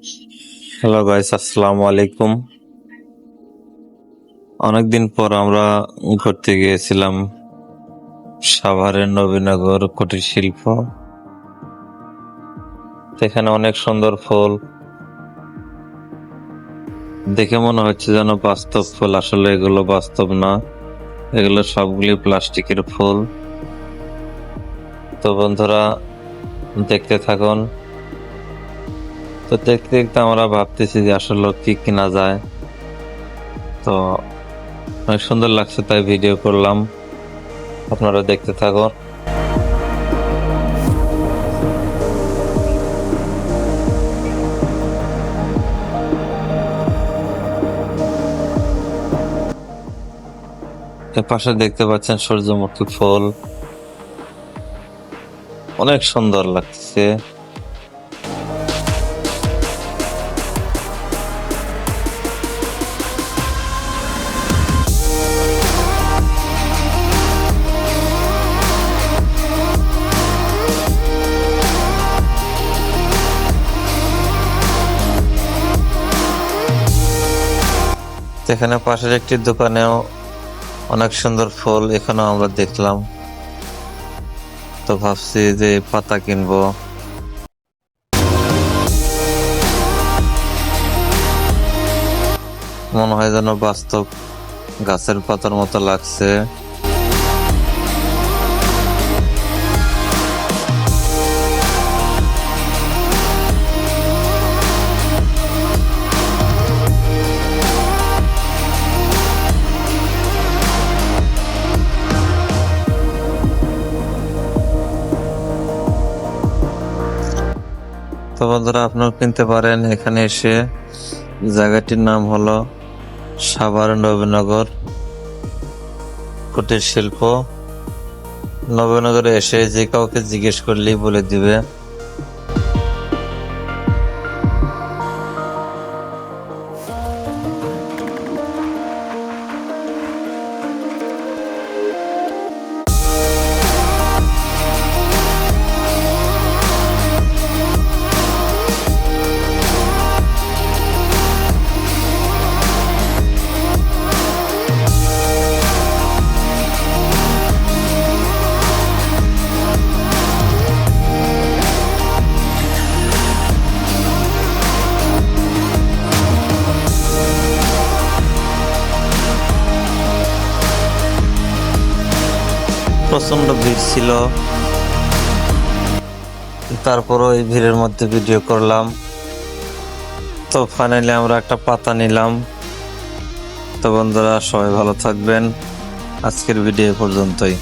Hello guys, আসসালামু আলাইকুম। অনেকদিন পর আমরা ঘুরতে গিয়েছিলাম সাভারের নবীনগর কুটির শিল্প। এখানে অনেক সুন্দর ফুল দেখে মনে হচ্ছে যেন বাস্তব ফুল, আসলে এগুলো বাস্তব না, এগুলো সবগুলি প্লাস্টিকের ফুল। তো বন্ধুরা, দেখতে থাকুন। তো দেখতে দেখতে আমরা ভাবতেছি যে আসলে কি কিনা যায়। তো অনেক সুন্দর লাগছে তাই ভিডিও করলাম, আপনারা দেখতে থাকুন। এর পাশে দেখতে পাচ্ছেন সূর্যমুখী ফুল, অনেক সুন্দর লাগছে। এখানে পাশের একটি দোকানেও অনেক সুন্দর ফুল এখানেও আমরা দেখলাম। তো ভাবছি যে পাতা কিনবো। মনে হয় যেন বাস্তব গাছের পাতার মতো লাগছে। তো বন্ধুরা, আপনারা কিনতে পারেন এখানে এসে। জায়গাটির নাম হলো সাভার নবীনগর কুটির শিল্প। নবীনগরে এসে যে কাউকে জিজ্ঞেস করলেই বলে দিবে। প্রচন্ড ভিড় ছিল, তারপরও এই ভিড়ের মধ্যে ভিডিও করলাম। তো ফাইনালি আমরা একটা পাতা নিলাম। তো বন্ধুরা, সবাই ভালো থাকবেন। আজকের ভিডিও পর্যন্তই।